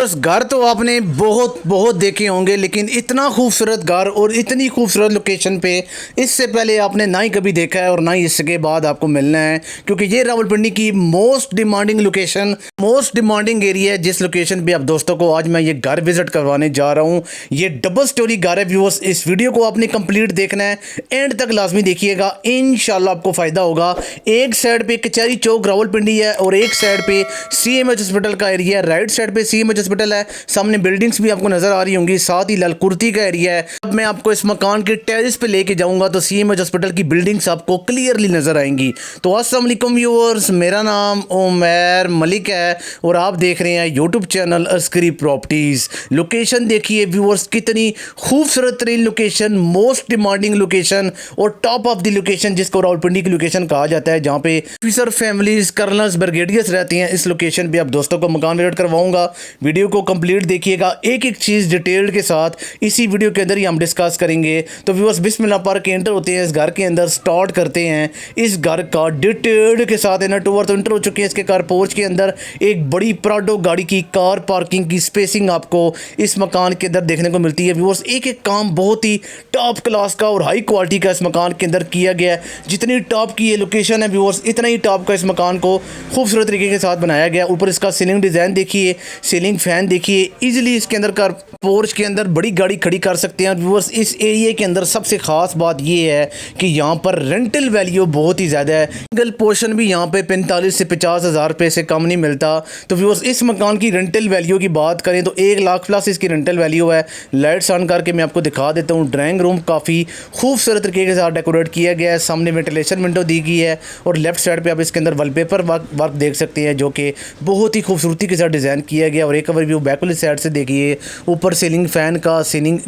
Viewers घर तो आपने बहुत बहुत देखे होंगे, लेकिन इतना खूबसूरत घर और इतनी खूबसूरत लोकेशन पे इससे पहले आपने ना ही कभी देखा है और ना ही इसके बाद आपको मिलना है, क्योंकि ये रावलपिंडी की most demanding location, most demanding area है। जिस लोकेशन पे आप दोस्तों को आज मैं ये घर विजिट करवाने जा रहा हूँ। ये डबल स्टोरी घर है व्यूअर्स। इस वीडियो को आपने कंप्लीट देखना है, एंड तक लाजमी देखिएगा, इंशाल्लाह आपको फ़ायदा होगा। एक साइड पे कचहरी चौक रावलपिंडी है और एक साइड पे CMH हॉस्पिटल का एरिया है। राइट साइड पे CMH हॉस्पिटल है, सामने बिल्डिंग्स भी आपको नजर आ रही होंगी, साथ ही ललकुर्ती का एरिया है। अब मैं आपको इस मकान के टेरेस पे लेके जाऊंगा तो CMH हॉस्पिटल की बिल्डिंग्स आपको क्लियरली नजर आएंगी। तो अस्सलाम वालेकुम व्यूअर्स, मेरा नाम उमैर मलिक है और आप देख रहे हैं YouTube channel Askari properties. Location देखिए व्यूअर्स, कितनी खूबसूरत तरीन लोकेशन, मोस्ट डिमांडिंग लोकेशन और टॉप ऑफ द लोकेशन, जिसको रावलपिंडी की लोकेशन कहा जाता है, जहाँ पे ऑफिसर फैमिलीज, कर्नल्स, ब्रिगेडियर्स रहती हैं। इस लोकेशन पे आप दोस्तों को मकान विजिट करवाऊंगा। वीडियो को कंप्लीट देखिएगा, एक एक चीज़ डिटेल्ड के साथ इसी वीडियो के अंदर ही हम डिस्कस करेंगे। तो व्यूअर्स बिस्मिल्लाह पढ़ के एंटर होते हैं इस घर के अंदर, स्टार्ट करते हैं इस घर का डिटेल्ड के साथ। इनर टूर तो एंटर हो चुके हैं। इसके कार पोर्च के अंदर एक बड़ी प्राडो गाड़ी की कार पार्किंग की स्पेसिंग आपको इस मकान के अंदर देखने को मिलती है। व्यूअर्स एक एक काम बहुत ही टॉप क्लास का और हाई क्वालिटी का इस मकान के अंदर किया गया है। जितनी टॉप की ये लोकेशन है व्यूअर्स, इतना ही टॉप का इस मकान को खूबसूरत तरीके के साथ बनाया गया। ऊपर इसका सीलिंग डिज़ाइन देखिए, सीलिंग फैन देखिए, इजीली इसके अंदर कार पोर्च के अंदर बड़ी गाड़ी खड़ी कर सकते हैं। व्यूअर्स इस एरिया के अंदर सबसे ख़ास बात ये है कि यहाँ पर रेंटल वैल्यू बहुत ही ज़्यादा है। सिंगल पोर्शन भी यहाँ पे 45 से 50 हज़ार रुपये से कम नहीं मिलता। तो व्यूअर्स इस मकान की रेंटल वैल्यू की बात करें तो 1 लाख प्लस इसकी रेंटल वैल्यू है। लाइट्स ऑन करके मैं आपको दिखा देता हूँ। ड्राइंग रूम काफ़ी खूबसूरत तरीके के साथ डेकोरेट किया गया है। सामने वेंटिलेशन विंडो दी गई है और लेफ्ट साइड पर आप इसके अंदर वॉलपेपर वर्क देख सकते हैं, जो कि बहुत ही खूबसूरती के साथ डिज़ाइन किया गया। और एक ओवरव्यू बैक वाली साइड से देखिए, ऊपर सीलिंग फैन का सीलिंग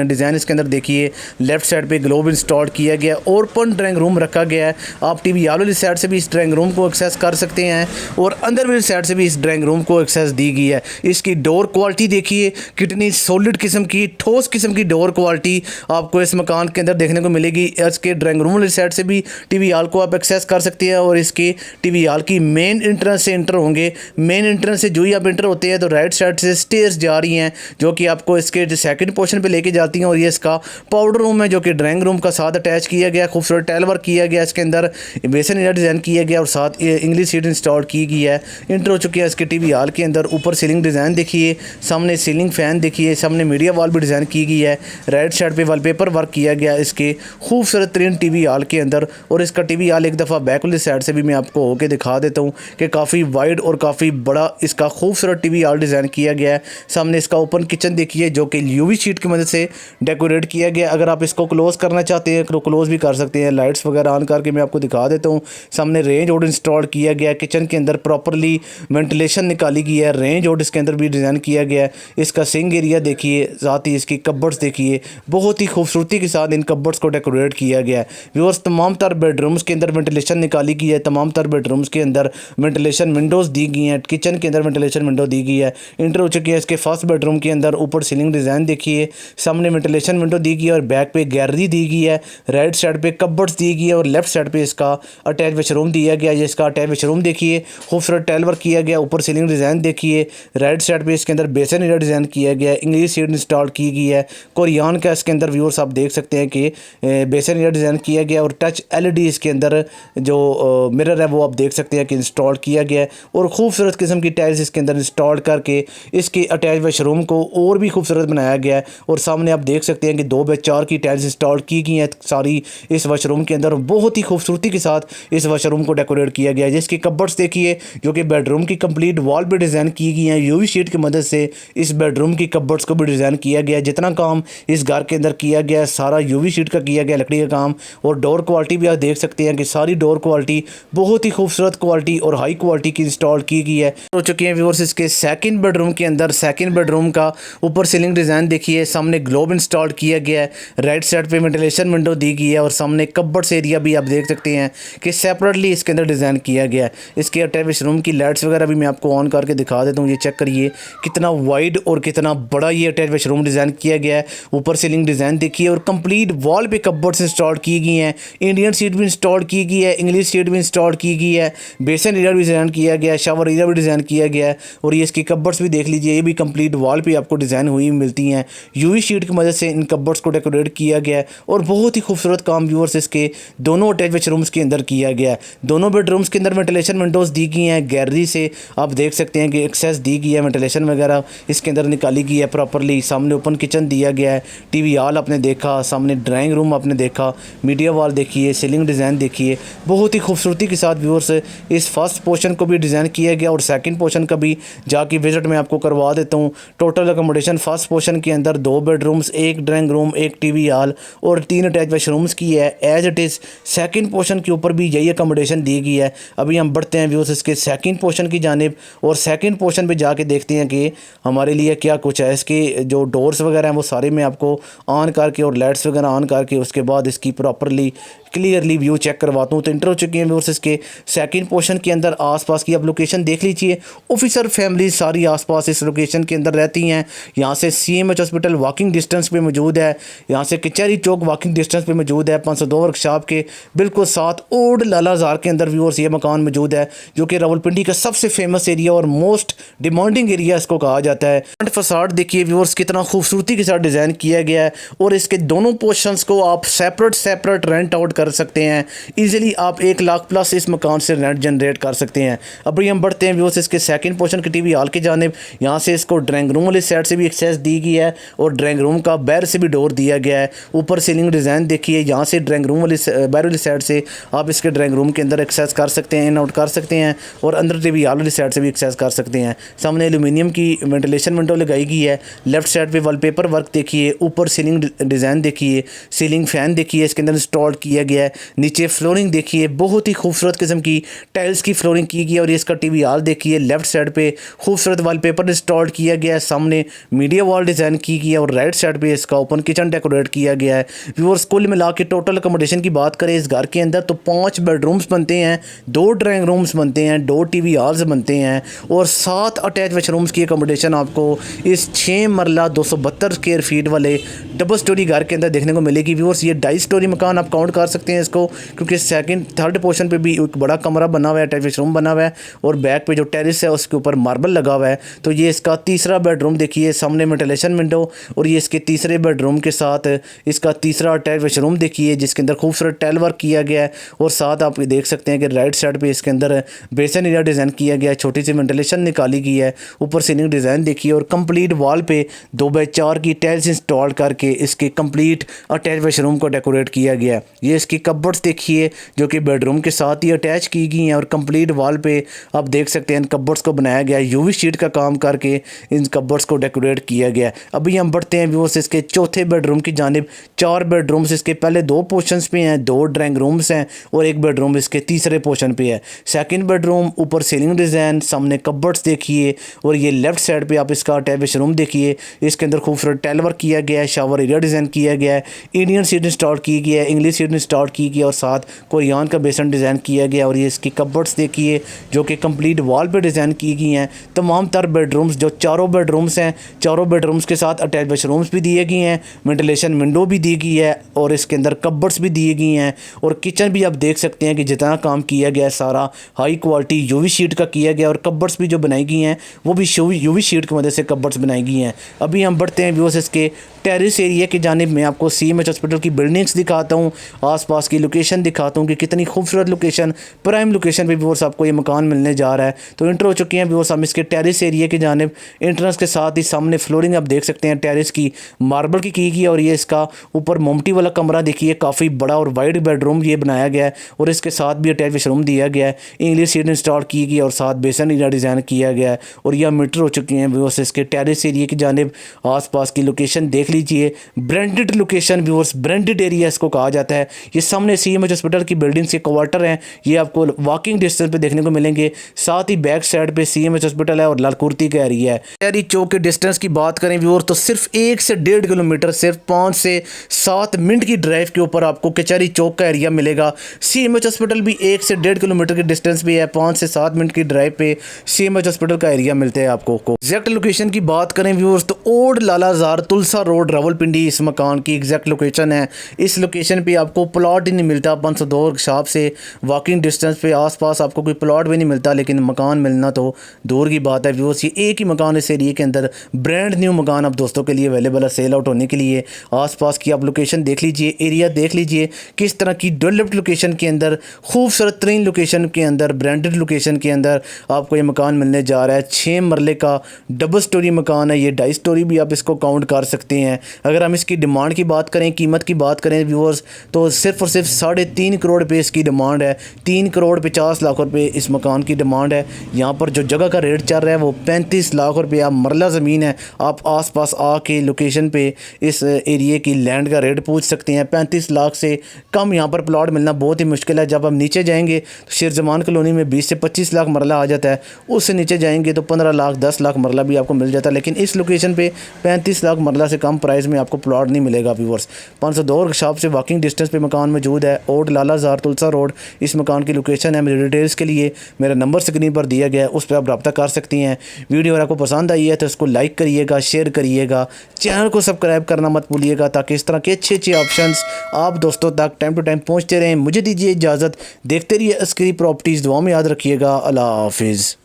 डिज़ाइन इसके अंदर देखिए। लेफ्ट साइड पे ग्लोब इंस्टॉल किया गया, ओपन ड्राइंग रूम रखा गया है। आप टीवी आल वाली साइड से भी इस ड्राइंग रूम को एक्सेस कर सकते हैं और अंदर वाली साइड से भी इस ड्राइंग रूम को एक्सेस दी गई है। इसकी डोर क्वालिटी देखिए, कितनी सॉलिड किस्म की, ठोस किस्म की डोर क्वालिटी आपको इस मकान के अंदर देखने को मिलेगी। इसके ड्राइंग रूम वाली साइड से भी टीवी आल को आप एक्सेस कर सकते हैं और इसके टीवी आल की मेन एंट्रेंस से एंटर होंगे। मेन एंट्रेंस से जो ही आप एंटर होते हैं तो राइट साइड से स्टेयर्स जा रही हैं, जो कि आपको इसके सेकंड पोर्शन पे लेके जाती हैं। और ये इसका पाउडर रूम है, जो कि ड्राइंग रूम का साथ अटैच किया गया। खूबसूरत टाइल वर्क किया गया, इसके अंदर बेसन एरिया डिज़ाइन किया गया और साथ इंग्लिश सीट इंस्टॉल की गई है। इंटर हो चुकी है इसके टीवी हॉल के अंदर। ऊपर सीलिंग डिज़ाइन देखिए, सामने सीलिंग फैन देखिए, सामने मीडिया वॉल भी डिज़ाइन की गई है। राइट साइड पर वॉलपेपर वर्क किया गया इसके खूबसूरत तरीन टीवी हॉल के अंदर। और इसका टीवी हॉल एक दफ़ा बैक वाली साइड से भी मैं आपको होके दिखा देता हूँ कि काफ़ी वाइड और काफ़ी बड़ा इसका खूबसूरत टीवी हॉल डिज़ाइन किया गया है। सामने इसका ओपन किचन देखिए, जो कि UV शीट की मदद से डेकोरेट किया गया। अगर आप इसको क्लोज करना चाहते हैं तो क्लोज भी कर सकते हैं। लाइट्स वगैरह ऑन करके मैं आपको दिखा देता हूँ। सामने रेंज होड इंस्टॉल किया गया। किचन के अंदर प्रॉपरली वेंटिलेशन निकाली गई है। रेंज होड इसके अंदर भी डिज़ाइन किया गया है। इसका सिंक एरिया देखिए, साथ ही इसकी कबर्ड्स देखिए, बहुत ही खूबसूरती के साथ इन कबर्ड्स को डेकोरेट किया गया है। व्यूअर्स तमाम तर बेडरूम्स के अंदर वेंटिलेशन निकाली गई है। तमाम तर बेडरूम्स के अंदर वेंटिलेशन विंडोज़ दी गई हैं। किचन के अंदर वेंटिलेशन विंडो दी गई है। इंटर हो चुकी है इसके फर्स्ट बेडरूम के अंदर। ऊपर सीलिंग डिज़ाइन देखिए, सामने वेंटिलेशन विंडो दी गई है और बैक पे गैलरी दी गई है। राइट साइड पे कबर्ड्स दी गई है और लेफ्ट साइड पे इसका अटैच वॉशरूम दिया गया है। इसका अटैच वॉशरूम देखिए, खूबसूरत टाइल वर्क किया गया। ऊपर सीलिंग डिज़ाइन देखिए, राइट साइड पे इसके अंदर बेसन एरिया डिज़ाइन किया गया है। इंग्लिश सीट इंस्टॉल की गई है। कोरियान का इसके अंदर व्यूअर्स आप देख सकते हैं कि बेसन एरिया डिज़ाइन किया गया और टच LED इसके अंदर जो मिरर है वो आप देख सकते हैं कि इंस्टॉल किया गया है। और खूबसूरत किस्म की टाइल्स इसके अंदर इंस्टॉल करके इसके अटैच वॉशरूम को और भी खूबसूरत बनाया गया है। और सामने आप देख सकते हैं कि 2x4 की टाइल्स इंस्टॉल की गई हैं सारी इस वॉशरूम के अंदर। बहुत ही खूबसूरती के साथ इस वॉशरूम को डेकोरेट किया गया है। जिसकी कबर्ड्स देखिए, जो कि बेडरूम की कंप्लीट वॉल भी डिज़ाइन की गई हैं। UV शीट की मदद से इस बेडरूम की कबर्ड्स को भी डिज़ाइन किया गया है। जितना काम इस घर के अंदर किया गया है सारा UV शीट का किया गया, लकड़ी का काम। और डोर क्वालिटी भी आप देख सकते हैं कि सारी डोर क्वालिटी बहुत ही खूबसूरत क्वालिटी और हाई क्वालिटी की इंस्टॉल की गई है। हो चुकी है व्यूअर्स इसके सेकंड बेडरूम के अंदर। सेकंड बेडरूम का ऊपर सीलिंग डिज़ाइन देखिए, सामने ग्लोब इंस्टॉल किया गया है। राइट साइड पे वेंटिलेशन विंडो दी गई है और सामने कबर्ड्स एरिया भी आप देख सकते हैं कि सेपरेटली इसके अंदर डिज़ाइन किया गया है। इसके अटैच रूम की लाइट्स वगैरह भी मैं आपको ऑन करके दिखा देता हूँ। ये चेक करिए कितना वाइड और कितना बड़ा ये अटैच रूम डिज़ाइन किया गया है। ऊपर सीलिंग डिज़ाइन देखिए और कंप्लीट वॉल पे कबर्ड्स इंस्टॉल की गई हैं। इंडियन सीट भी इंस्टॉल की गई है, इंग्लिश सीट भी इंस्टॉल की गई है। बेसन एरिया भी डिज़ाइन किया गया है, शावर एरिया भी डिज़ाइन किया गया है। और ये इसकी कबर्ड्स भी भी देख लीजिए, ये भी कंप्लीट वॉल पे आपको डिज़ाइन हुई मिलती हैं। यूवी शीट की मदद से इन कबर्ड्स को डेकोरेट किया गया है और बहुत ही खूबसूरत काम व्यूअर्स इसके दोनों अटैच बेडरूम्स के अंदर किया गया है। दोनों बेडरूम्स के अंदर वेंटिलेशन विंडोज़ दी गई हैं। गैलरी से आप देख सकते हैं कि एक्सेस दी गई है, वेंटिलेशन वगैरह इसके अंदर निकाली गई है प्रॉपरली। सामने ओपन किचन दिया गया है, टीवी हॉल आपने देखा, सामने ड्राइंग रूम आपने देखा, मीडिया वॉल देखिए, सीलिंग डिज़ाइन देखिए, बहुत ही खूबसूरती के साथ व्यूअर्स इस फर्स्ट पोर्शन को भी डिज़ाइन किया गया और सेकंड पोर्शन का भी जाके विजिट मैं आपको करवा देता हूँ। टोटल अकोमोडेशन फर्स्ट पोर्शन के अंदर 2 bedrooms, 1 drawing room, 1 TV hall और 3 अटैच वाशरूम्स की है। As it is second portion के ऊपर भी यही अकोमोडेशन दी गई है। अभी हम बढ़ते हैं व्यूअर्स इसके सेकंड पोर्शन की जानिब और सेकंड पोर्शन पे जाके देखते हैं कि हमारे लिए क्या कुछ है। इसके जो डोर्स वगैरह हैं वो सारे मैं आपको ऑन करके और लाइट्स वगैरह ऑन करके उसके बाद इसकी प्रॉपरली क्लियरली व्यू चेक करवाता हूँ। तो इंटर हो चुकी हैं व्यूअर्स इसके सेकंड पोर्शन के अंदर। आसपास की आप लोकेशन देख लीजिए, ऑफिसर फैमिली सारी आसपास इस लोकेशन के अंदर रहती हैं। यहाँ से CMH हॉस्पिटल वॉकिंग डिस्टेंस पे मौजूद है, यहाँ से कचहरी चौक वॉकिंग डिस्टेंस पे मौजूद है। 502 वर्कशॉप के बिल्कुल साथ ओल्ड लालाजार के अंदर व्यूअर्स ये मकान मौजूद है, जो कि रावलपिंडी का सबसे फेमस एरिया और मोस्ट डिमांडिंग एरिया इसको कहा जाता है। फ्रंट फसाड देखिए व्यूअर्स कितना खूबसूरती के साथ डिज़ाइन किया गया है और इसके दोनों पोर्शंस को आप सेपरेट रेंट आउट कर सकते हैं। इजीली आप 1 लाख प्लस इस मकान से रेंट जनरेट कर सकते हैं। अभी हम बढ़ते हैं व्यूअर्स इसके सेकंड पोर्शन के टीवी हॉल की जानिब। यहाँ से इसको ड्राइंग रूम वाली साइड से भी एक्सेस दी गई है और ड्राइंग रूम का बाहर से भी डोर दिया गया है। ऊपर सीलिंग डिज़ाइन देखिए, यहाँ से ड्राइंग रूम वाली बाहर वाली साइड से आप इसके ड्राइंग रूम के अंदर एक्सेस कर सकते हैं, इन आउट कर सकते हैं और अंदर टीवी हॉल वाली साइड से भी एक्सेस कर सकते हैं। सामने एल्यूमिनियम की वेंटिलेशन विंडो लगाई गई है। लेफ्ट साइड पे वॉलपेपर वर्क देखिए, ऊपर सीलिंग डिज़ाइन देखिए, सीलिंग फैन देखिए इसके अंदर इंस्टॉल किया गया है। नीचे फ्लोरिंग देखिए, बहुत ही खूबसूरत किस्म की टाइल्स की फ्लोरिंग की गई है और इसका टीवी हॉल देखिए। लेफ्ट साइड पे खूबसूरत वॉलपेपर इंस्टॉल किया गया है, सामने मीडिया वॉल डिज़ाइन की गई है और राइट साइड पे इसका ओपन किचन डेकोरेट किया गया है। व्यूअर्स कुल मिला के टोटल अकोमोडेशन की बात करें इस घर के अंदर तो 5 बेडरूम्स बनते हैं, 2 ड्राइंग रूम्स बनते हैं, 2 टीवी हॉल्स बनते हैं और 7 अटैच वाशरूम्स की अकोमोडेशन आपको इस 6 मरला 272 स्क्वायर फीट वाले डबल स्टोरी घर के अंदर देखने को मिलेगी। व्यूअर्स ये 2.5 स्टोरी मकान आप काउंट कर सकते हैं इसको, क्योंकि सेकंड थर्ड पोर्शन पे भी एक बड़ा कमरा बना हुआ है, अटैच वाशरूम बना हुआ है और बैक पे जो टेरिस है उसके ऊपर मार्बल लगा हुआ है। तो ये इसका तीसरा बेडरूम देखिए, सामने वेंटिलेशन विंडो और ये इसके तीसरे बेडरूम के साथ इसका तीसरा अटैच वाशरूम देखिए, जिसके अंदर खूबसूरत टाइल वर्क किया गया है और साथ आप देख सकते हैं कि राइट साइड पे इसके अंदर बेसन एरिया डिज़ाइन किया गया है, छोटी सी वेंटिलेशन निकाली गई है। ऊपर सीलिंग डिज़ाइन देखिए और कंप्लीट वॉल पे 2x4 की टाइल्स इंस्टॉल करके इसके कंप्लीट अटैच वाशरूम को डेकोरेट किया गया है। ये इसकी कबर्ड्स देखिए जो कि बेडरूम के साथ ही अटैच की गई हैं और कंप्लीट वॉल पे आप देख सकते हैं इन कबर्ड्स को बनाया गया है, यूवी शीट का काम करके इन कबर्ड्स को डेकोरेट किया गया है। अभी हम बढ़ते हैं व्यूअर्स इसके चौथे बेडरूम की जानिब। 4 बेडरूम्स इसके पहले 2 पोर्शंस पे हैं, 2 ड्राइंग रूम्स हैं और 1 बेडरूम इसके तीसरे पोर्शन पे है। सेकंड बेडरूम ऊपर सीलिंग डिज़ाइन, सामने कबर्ड्स देखिए और ये लेफ्ट साइड पे आप इसका अटैच वाशरूम देखिए, इसके अंदर खूबसूरत टाइल वर्क किया गया है, शावर एरिया डिज़ाइन किया गया है, इंडियन सीट इंस्टॉल की गई है, इंग्लिश सीट इंस्टॉल की गई है और साथ कोरियान का बेसन डिज़ाइन किया गया और ये इसकी कबर्ड्स देखिए जो कि कंप्लीट वॉल पे डिज़ाइन की गई हैं। तमाम तर बेडरूम्स जो चारों बेडरूम्स हैं, चारों बेडरूम्स के साथ अटैच वाशरूम्स भी दिए गए हैं, वेंटिलेशन विंडो भी दी गई है और इसके अंदर कबर्ड्स भी दिए गई हैं और किचन भी आप देख सकते हैं कि जितना काम किया गया है सारा हाई क्वालिटी यूवी शीट का किया गया और कबर्ड्स भी जो बनाई गई हैं वो भी यूवी शीट की मदद से कबर्ड्स बनाई गई हैं। अभी हम बढ़ते हैं व्यूअर्स इसके टेरिस एरिया की जानिब। मैं आपको CMH हॉस्पिटल की बिल्डिंग्स दिखाता हूँ, आसपास की लोकेशन दिखाता हूँ कि कितनी खूबसूरत लोकेशन, प्राइम लोकेशन पे व्यूअर्स आपको ये मकान मिलने जा रहा है। तो इंटर हो चुके हैं व्यूअर्स हम इसके टेरिस एरिया की जानिब। एंट्रेंस के साथ ही सामने फ्लोरिंग आप देख सकते हैं टेरिस की मार्बल की गई और ये इसका ऊपर मोमटी वाला कमरा देखिए, काफ़ी बड़ा और वाइड बेडरूम ये बनाया गया है और इसके साथ भी अटैच वाशरूम दिया गया है, इंग्लिश सीट इंस्टॉल की गई और साथ बेसन एरिया डिज़ाइन किया गया है और यह मीटर हो चुके हैं व्यूअर्स इसके टेरिस एरिया की जानिब। आसपास की लोकेशन देख लीजिए, branded location viewers, branded area इसको कहा जाता है। ये सामने CMH हॉस्पिटल की बिल्डिंग्स के क्वार्टर हैं, ये आपको वॉकिंग डिस्टेंस पे देखने को मिलेंगे। साथ ही बैक साइड पे CMH हॉस्पिटल है और लालकुर्ती का एरिया है। कचहरी चौक के डिस्टेंस की बात करें व्यूअर्स तो सिर्फ 1 से 1.5 किलोमीटर, सिर्फ 5 से 7 मिनट की ड्राइव के ऊपर आपको कचहरी चौक का एरिया मिलेगा। CMH हॉस्पिटल भी 1 से 1.5 किलोमीटर के डिस्टेंस पे है, 5 से 7 मिनट की ड्राइव पे CMH हॉस्पिटल का एरिया मिलता है आपको। एग्जैक्ट लोकेशन की बात करें व्यूअर्स तो ओल्ड लालाजार तुलसा रोड रावलपिंडी इस मकान की एग्जैक्ट लोकेशन है। इस लोकेशन पे आपको प्लॉट ही नहीं मिलता। 502 शॉप से वॉकिंग डिस्टेंस पे आसपास आपको कोई प्लॉट भी नहीं मिलता, लेकिन मकान मिलना तो दूर की बात है व्यूअर्स। ये एक ही मकान इस एरिए के अंदर ब्रांड न्यू मकान अब दोस्तों के लिए अवेलेबल है सेल आउट होने के लिए। आसपास की आप लोकेशन देख लीजिए, एरिया देख लीजिए, किस तरह की डेवलप्ड लोकेशन के अंदर, खूबसूरत तरीन लोकेशन के अंदर, ब्रांडेड लोकेशन के अंदर आपको ये मकान मिलने जा रहा है। 6 मरले का डबल स्टोरी मकान है ये, 2.5 स्टोरी भी आप इसको काउंट कर सकते हैं। अगर हम इसकी डिमांड की बात करें, कीमत की बात करें व्यूअर्स, तो सिर्फ और सिर्फ 3.5 करोड़ रुपये इसकी डिमांड है। 3 करोड़ 50 लाख रुपये इस मकान की डिमांड है। यहाँ पर जो जगह का रेट चल रहा है वो 35 लाख रुपया मरला ज़मीन है। आप आसपास आके लोकेशन पे इस एरिए की लैंड का रेट पूछ सकते हैं। 35 लाख से कम यहाँ पर प्लॉट मिलना बहुत ही मुश्किल है। जब हम नीचे जाएंगे तो शेर जमान कॉलोनी में 20 से 25 लाख मरला आ जाता है, उससे नीचे जाएंगे तो 15 लाख 10 लाख मरला भी आपको मिल जाता है। लेकिन इस लोकेशन पे 35 लाख मरला से कम प्राइस में आपको प्लॉट नहीं मिलेगा व्यूअर्स। 502 शॉप से वॉकिंग डिस्टेंस पे मकान मौजूद है। ओट लालाजार तुलसा रोड इस मकान की लोकेशन है। मेरी डिटेल्स के लिए मेरा नंबर स्क्रीन पर दिया गया है, उस पर आप रब्ता कर सकती हैं। वीडियो अगर आपको पसंद आई है तो इसको लाइक करिएगा, शेयर करिएगा, चैनल को सब्सक्राइब करना मत भूलिएगा, ताकि इस तरह के अच्छे अच्छे ऑप्शंस आप दोस्तों तक टाइम टू टाइम पहुँचते रहें। मुझे दीजिए इजाज़त, देखते रहिए अस्करी प्रॉपर्टीज़। दुआ में याद रखिएगा। अल्लाह हाफिज़।